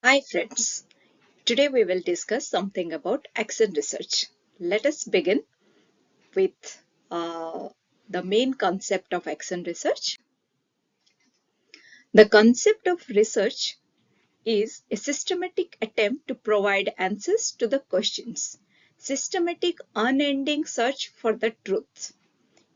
Hi friends, today we will discuss something about action research. Let us begin with the main concept of action research. The concept of research is a systematic attempt to provide answers to the questions, systematic unending search for the truth.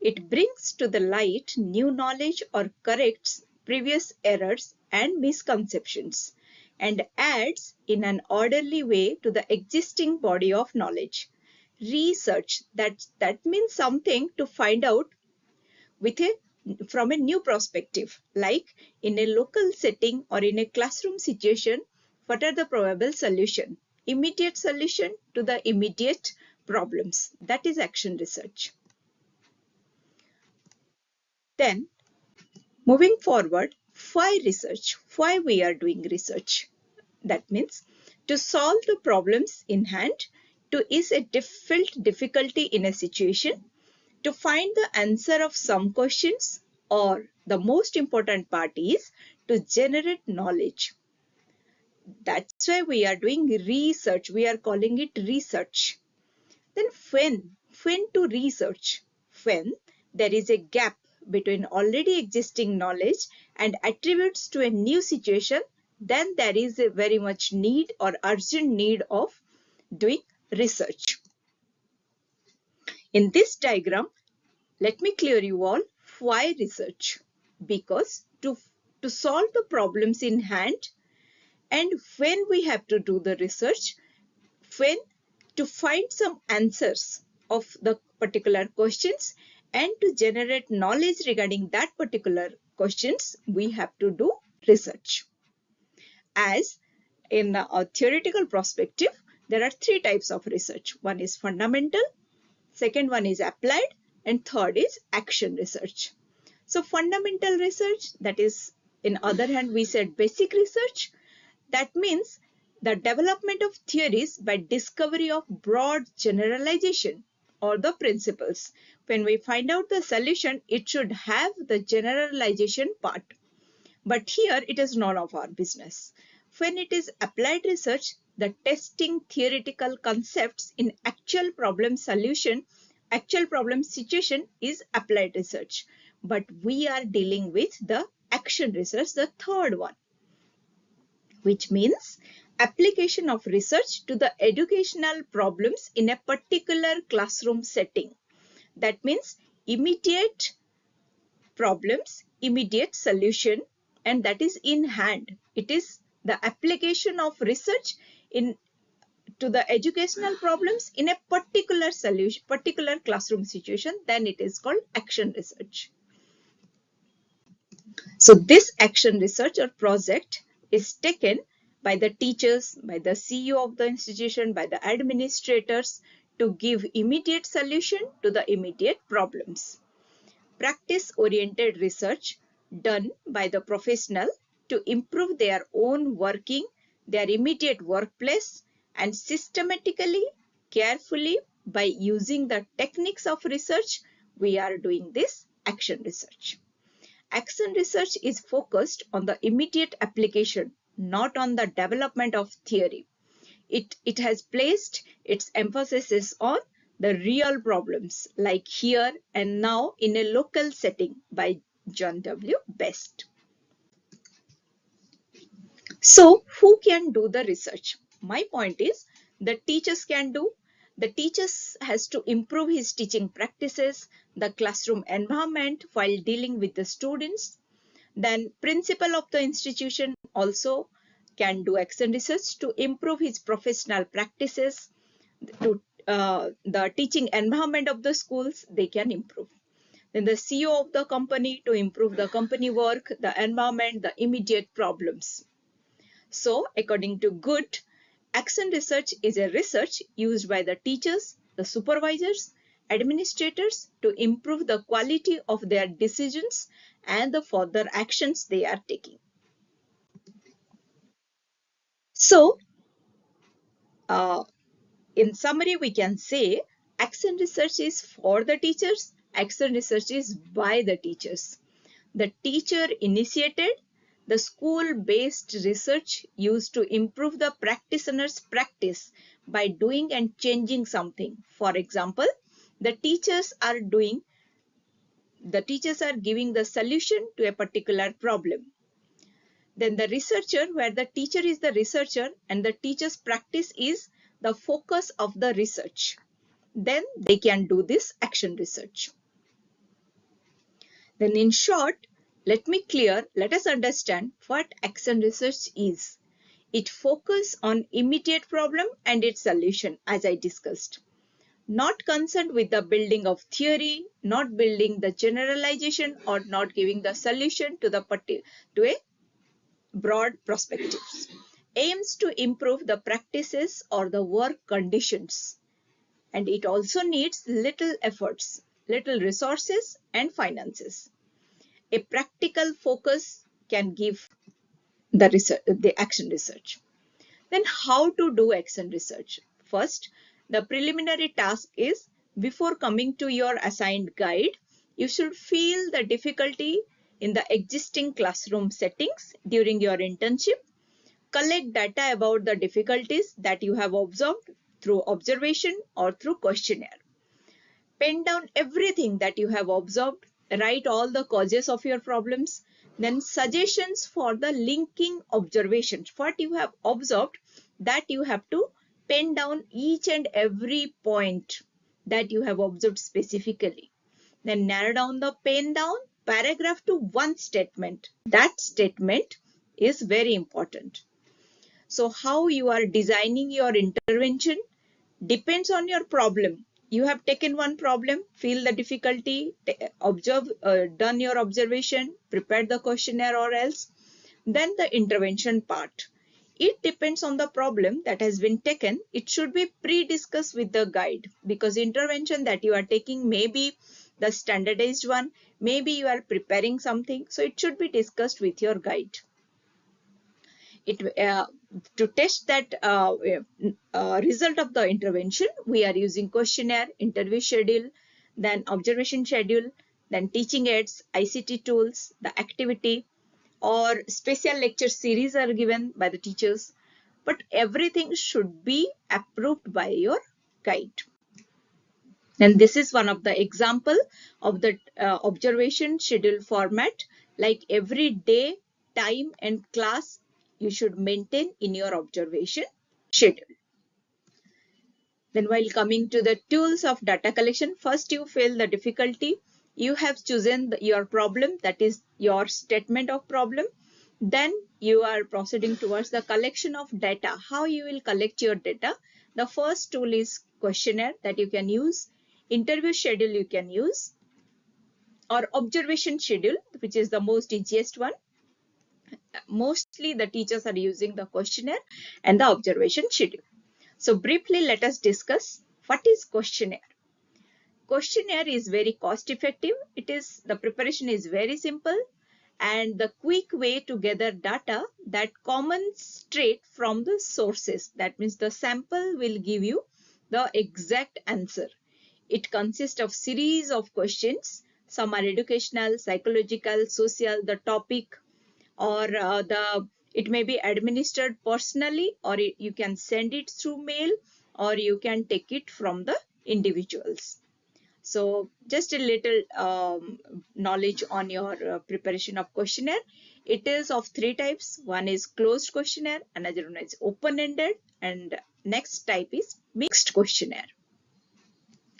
It brings to the light new knowledge or corrects previous errors and misconceptions and adds in an orderly way to the existing body of knowledge. Research that means something to find out with from a new perspective, like in a local setting or in a classroom situation, what are the probable solution? Immediate solution to the immediate problems. That is action research. Then moving forward, why research? Why we are doing research? That means to solve the problems in hand, to ease a felt difficulty in a situation, to find the answer of some questions, or the most important part is to generate knowledge. That's why we are doing research. We are calling it research. Then when to research? When there is a gap between already existing knowledge and attributes to a new situation, then there is a very much need or urgent need of doing research. In this diagram, let me clear you all why research. Because to solve the problems in hand, and when we have to do the research, when to find some answers of the particular questions and to generate knowledge regarding that particular questions, we have to do research. As in a theoretical perspective, there are three types of research. One is fundamental, second one is applied, and third is action research. So fundamental research, that is, in other hand, we said basic research. That means the development of theories by discovery of broad generalization or the principles. When we find out the solution, it should have the generalization part. But here it is none of our business. When it is applied research, the testing theoretical concepts in actual problem solution, actual problem situation is applied research. But we are dealing with the action research, the third one, which means application of research to the educational problems in a particular classroom setting. That means immediate problems, immediate solution, and that is in hand. It is the application of research in to the educational problems in a particular solution, particular classroom situation, then it is called action research. So this action research or project is taken by the teachers, by the CEO of the institution, by the administrators to give immediate solution to the immediate problems. Practice-oriented research done by the professional to improve their own working, their immediate workplace, and systematically, carefully, by using the techniques of research, we are doing this action research. Action research is focused on the immediate application, not on the development of theory. It has placed its emphasis on the real problems, like here and now in a local setting by John W. Best. So who can do the research? My point is the teachers can do. The teachers has to improve his teaching practices, the classroom environment while dealing with the students. Then principal of the institution also can do action research to improve his professional practices, to the teaching environment of the schools, they can improve. Then the CEO of the company to improve the company work, the environment, the immediate problems. So according to Good, action research is a research used by the teachers, the supervisors, administrators to improve the quality of their decisions and the further actions they are taking. So, in summary, we can say action research is for the teachers, action research is by the teachers. The teacher initiated, the school-based research used to improve the practitioner's practice by doing and changing something. For example, the teachers are giving the solution to a particular problem. Then the researcher, where the teacher is the researcher and the teacher's practice is the focus of the research. Then they can do this action research. Then in short, let us understand what action research is. It focuses on immediate problem and its solution, as I discussed. Not concerned with the building of theory, not building the generalization, or not giving the solution to a broad perspectives. Aims to improve the practices or the work conditions. And it also needs little efforts, little resources and finances. A practical focus can give the action research. Then how to do action research? First, the preliminary task is, before coming to your assigned guide, you should feel the difficulty in the existing classroom settings during your internship. Collect data about the difficulties that you have observed through observation or through questionnaire. Pen down everything that you have observed. Write all the causes of your problems. Then suggestions for the linking observations. What you have observed, that you have to pen down each and every point that you have observed specifically. Then narrow down the pen down paragraph to one statement. That statement is very important. So how you are designing your intervention depends on your problem. You have taken one problem, feel the difficulty, done your observation, prepared the questionnaire or else. Then the intervention part. It depends on the problem that has been taken. It should be pre-discussed with the guide, because intervention that you are taking may be the standardized one, maybe you are preparing something, so it should be discussed with your guide. To test that result of the intervention, we are using questionnaire, interview schedule, then observation schedule, then teaching aids, ICT tools, the activity, or special lecture series are given by the teachers. But everything should be approved by your guide. And this is one of the example of the observation schedule format, like every day, time and class you should maintain in your observation schedule. Then while coming to the tools of data collection, first you feel the difficulty. You have chosen your problem, that is your statement of problem. Then you are proceeding towards the collection of data. How you will collect your data? The first tool is questionnaire that you can use, interview schedule you can use, or observation schedule, which is the most easiest one. Mostly the teachers are using the questionnaire and the observation schedule. So briefly, let us discuss what is questionnaire. Questionnaire is very cost effective. The preparation is very simple, and the quick way to gather data that comes straight from the sources. That means the sample will give you the exact answer. It consists of series of questions. Some are educational, psychological, social, the topic, or it may be administered personally, or you can send it through mail, or you can take it from the individuals. So just a little knowledge on your preparation of questionnaire. It is of three types. One is closed questionnaire, another one is open-ended, and next type is mixed questionnaire.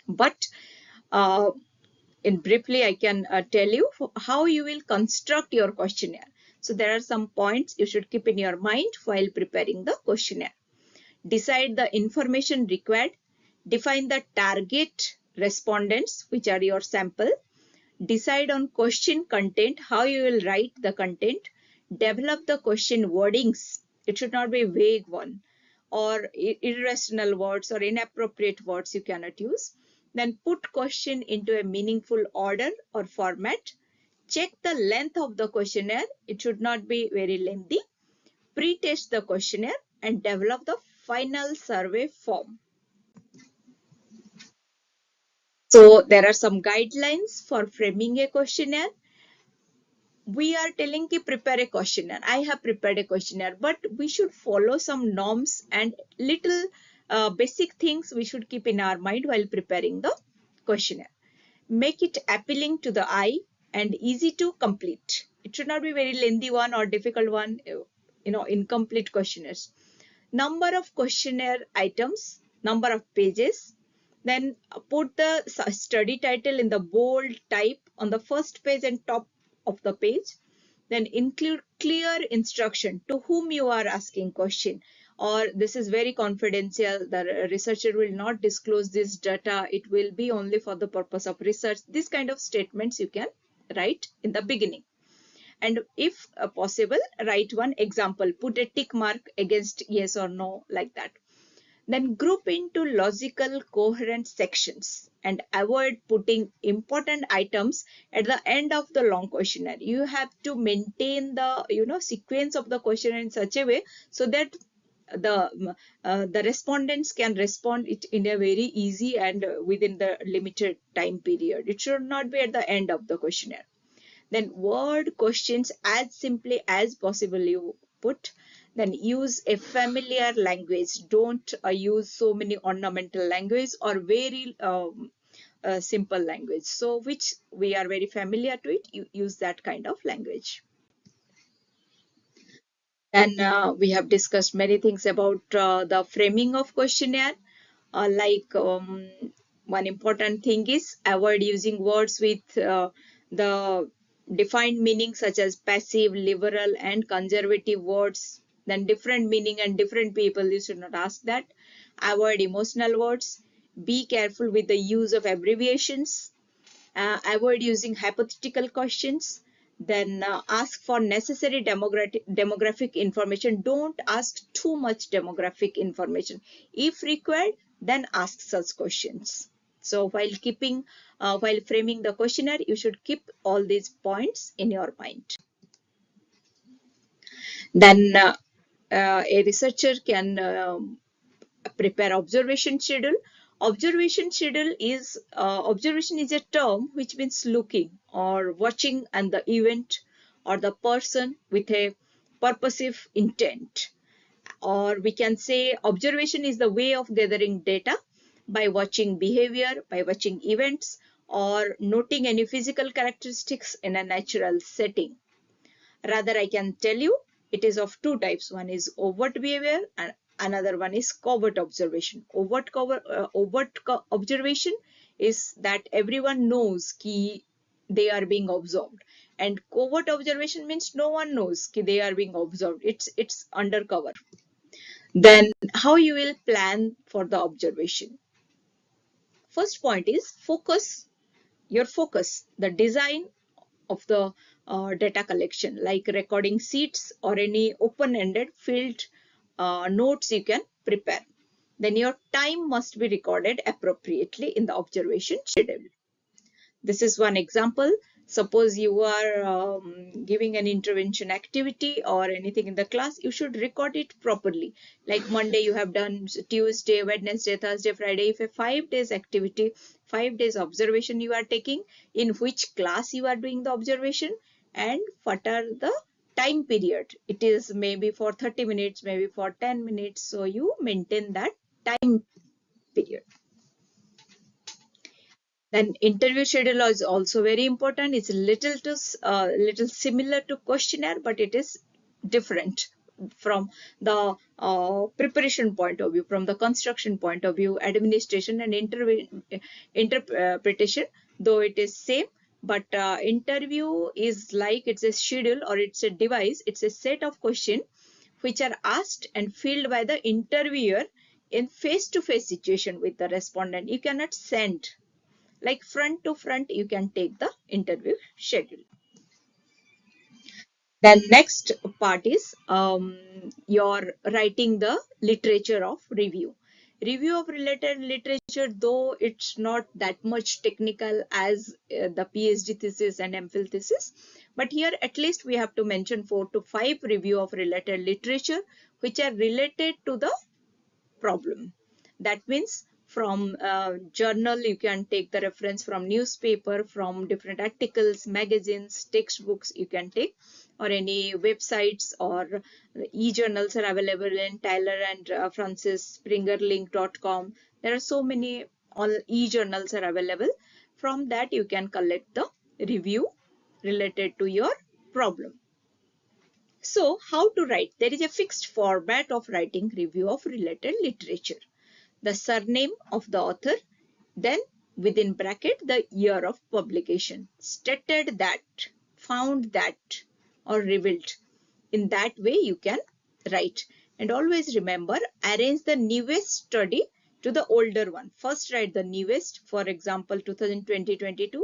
But in briefly, I can tell you how you will construct your questionnaire. So there are some points you should keep in your mind while preparing the questionnaire. Decide the information required. Define the target respondents, which are your sample. Decide on question content, how you will write the content. Develop the question wordings. It should not be a vague one, or irrational words or inappropriate words you cannot use. Then put question into a meaningful order or format. Check the length of the questionnaire. It should not be very lengthy. Pre-test the questionnaire and develop the final survey form. So there are some guidelines for framing a questionnaire. we are telling ki prepare a questionnaire. I have prepared a questionnaire, but we should follow some norms and little basic things we should keep in our mind while preparing the questionnaire. Make it appealing to the eye and easy to complete. It should not be very lengthy one or difficult one, incomplete questionnaires. Number of questionnaire items, number of pages. Then put the study title in the bold type on the first page and top of the page. Then include clear instruction to whom you are asking question, or this is very confidential, the researcher will not disclose this data, it will be only for the purpose of research. This kind of statements you can write in the beginning. And if possible, write one example, put a tick mark against yes or no, like that. Then group into logical coherent sections and avoid putting important items at the end of the long questionnaire. You have to maintain the sequence of the questionnaire in such a way so that the respondents can respond it in a very easy and within the limited time period. It should not be at the end of the questionnaire. Then word questions as simply as possible you put. Then use a familiar language. Don't use so many ornamental language or very simple language. So which we are very familiar to it, you use that kind of language. And we have discussed many things about the framing of questionnaire. One important thing is avoid using words with the defined meaning such as passive, liberal, and conservative words. Then different meaning and different people, you should not ask that. Avoid emotional words. Be careful with the use of abbreviations. Avoid using hypothetical questions. Then ask for necessary demographic information. Don't ask too much demographic information. If required, then ask such questions. So while framing the questionnaire, you should keep all these points in your mind. Then a researcher can prepare observation schedule. Observation is a term which means looking or watching and the event or the person with a purposive intent. Or we can say observation is the way of gathering data by watching behavior, by watching events, or noting any physical characteristics in a natural setting. Rather, I can tell you it is of two types. One is overt behavior and another one is covert observation. Overt observation is that everyone knows ki they are being observed, and covert observation means no one knows ki they are being observed. It's undercover. Then how you will plan for the observation. First point is focus. Your focus, the design of the data collection, like recording sheets or any open-ended field notes you can prepare. Then your time must be recorded appropriately in the observation schedule. This is one example. Suppose you are giving an intervention activity or anything in the class, you should record it properly. Like Monday you have done, Tuesday, Wednesday, Thursday, Friday. If a 5 days activity, 5 days observation you are taking, in which class you are doing the observation and what are the time period. It is maybe for 30 minutes, maybe for 10 minutes. So you maintain that time period. Then interview schedule is also very important. It's little similar to questionnaire, but it is different from the preparation point of view, from the construction point of view, administration and interpretation, though it is same. But interview is like it's a schedule or it's a device. It's a set of questions which are asked and filled by the interviewer in face-to-face situation with the respondent. You cannot send like front to front, you can take the interview schedule. Then next part is your writing the literature of review. Review of related literature, though it's not that much technical as the PhD thesis and MPhil thesis, but here at least we have to mention 4 to 5 review of related literature which are related to the problem. That means From journal, you can take the reference from newspaper, from different articles, magazines, textbooks you can take, or any websites or e-journals are available in Tyler and Francis Springerlink.com. There are so many all e-journals are available. From that you can collect the review related to your problem. So how to write? There is a fixed format of writing review of related literature. The surname of the author, then within bracket the year of publication, stated that, found that, or revealed. In that way you can write. And always remember, arrange the newest study to the older one. First write the newest, for example 2020-22,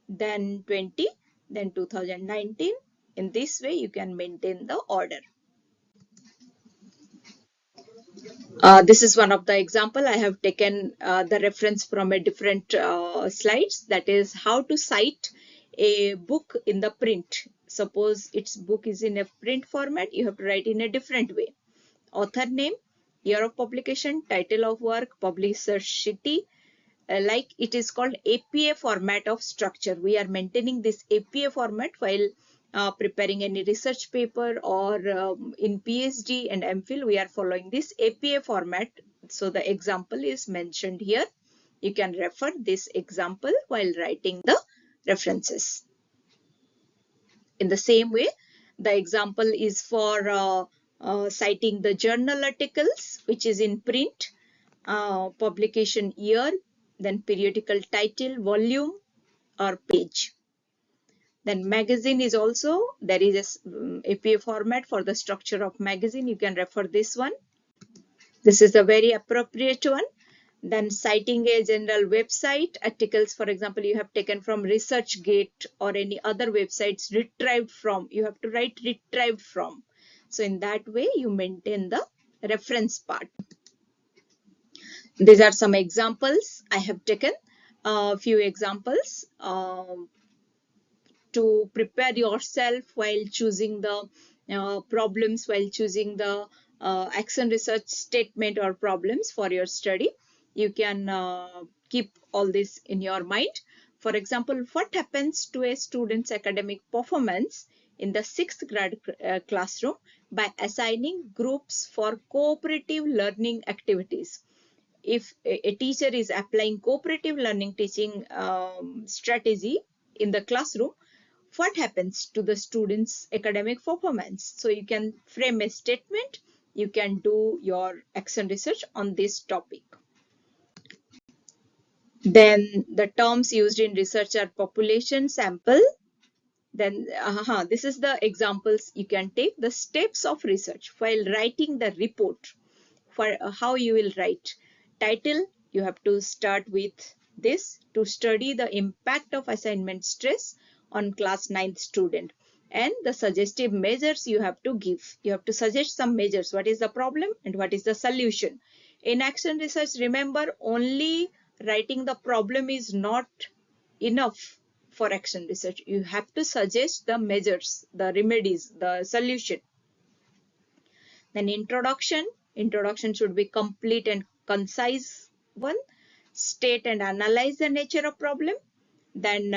then 20, then 2019. In this way you can maintain the order. This is one of the example. I have taken the reference from a different slides. That is how to cite a book in the print. Suppose its book is in a print format, you have to write in a different way. Author name, year of publication, title of work, publisher city. Like it is called APA format of structure. We are maintaining this APA format while preparing any research paper, or in PhD and MPhil we are following this APA format. So the example is mentioned here. You can refer this example while writing the references. In the same way, the example is for citing the journal articles which is in print, publication year, then periodical title, volume or page. Then magazine is also, there is a APA format for the structure of magazine. You can refer this one. This is a very appropriate one. Then citing a general website, articles, for example, you have taken from ResearchGate or any other websites, retrieved from, you have to write retrieved from. So in that way you maintain the reference part. These are some examples. I have taken a few examples to prepare yourself while choosing the problems, while choosing the action research statement or problems for your study. You can keep all this in your mind. For example, what happens to a student's academic performance in the 6th grade classroom by assigning groups for cooperative learning activities? If a teacher is applying cooperative learning teaching strategy in the classroom, what happens to the students' academic performance? So you can frame a statement, you can do your action research on this topic. Then the terms used in research are population, sample. Then this is the examples you can take. The steps of research while writing the report. For how you will write. Title, you have to start with this: to study the impact of assignment stress on class 9th student. And the suggestive measures you have to give. You have to suggest some measures. What is the problem and what is the solution? In action research, remember, only writing the problem is not enough for action research. You have to suggest the measures, the remedies, the solution. Then introduction. Introduction should be complete and concise one. State and analyze the nature of problem. Then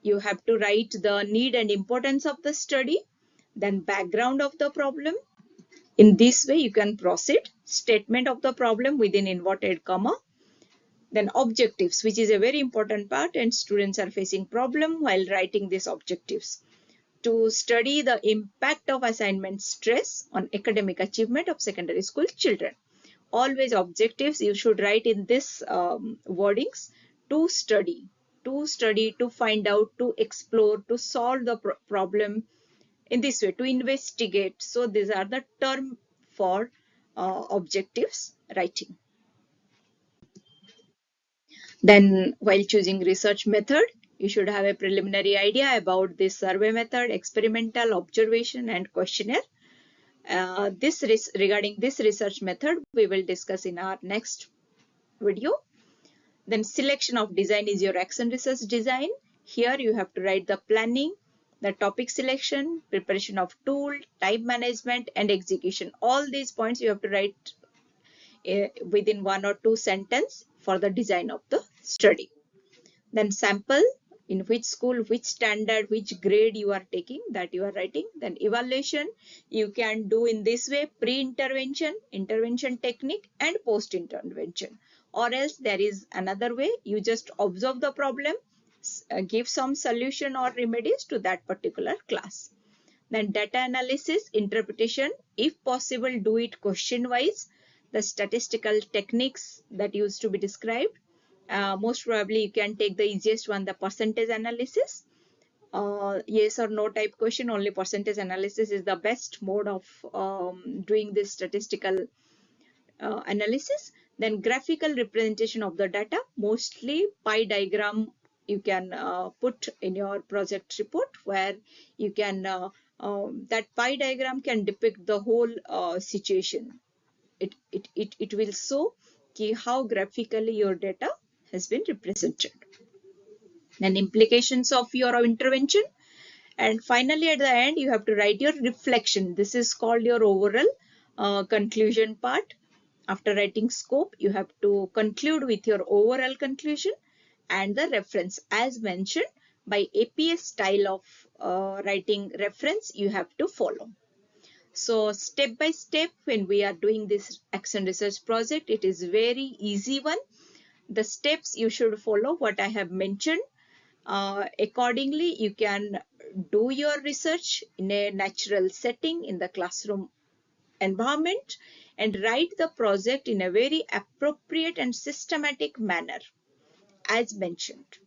you have to write the need and importance of the study. Then background of the problem. In this way you can proceed. Statement of the problem within inverted comma. Then objectives, which is a very important part, and students are facing problem while writing these objectives. To study the impact of assignment stress on academic achievement of secondary school children. Always objectives you should write in this wordings: to study, to find out, to explore, to solve the problem. In this way, to investigate. So these are the term for objectives writing. Then while choosing research method, you should have a preliminary idea about this survey method, experimental, observation and questionnaire. Regarding this research method, we will discuss in our next video. Then selection of design is your action research design. Here you have to write the planning, the topic selection, preparation of tool, time management and execution. All these points you have to write within 1 or 2 sentences for the design of the study. Then sample, in which school, which standard, which grade you are taking, that you are writing. Then evaluation, you can do in this way: pre-intervention, intervention technique, and post-intervention. Or else there is another way: you just observe the problem, give some solution or remedies to that particular class. Then data analysis, interpretation, if possible do it question wise. The statistical techniques that used to be described, most probably you can take the easiest one, the percentage analysis. Yes or no type question, only percentage analysis is the best mode of doing this statistical analysis. Then graphical representation of the data, mostly pie diagram you can put in your project report, where you can that pie diagram can depict the whole situation. It will show how graphically your data has been represented. Then implications of your intervention. And finally, at the end, you have to write your reflection. This is called your overall conclusion part. After writing scope, you have to conclude with your overall conclusion and the reference. As mentioned, by APS style of writing reference, you have to follow. So step by step, when we are doing this action research project, it is very easy one. The steps you should follow what I have mentioned. Accordingly, you can do your research in a natural setting in the classroom environment and write the project in a very appropriate and systematic manner as mentioned.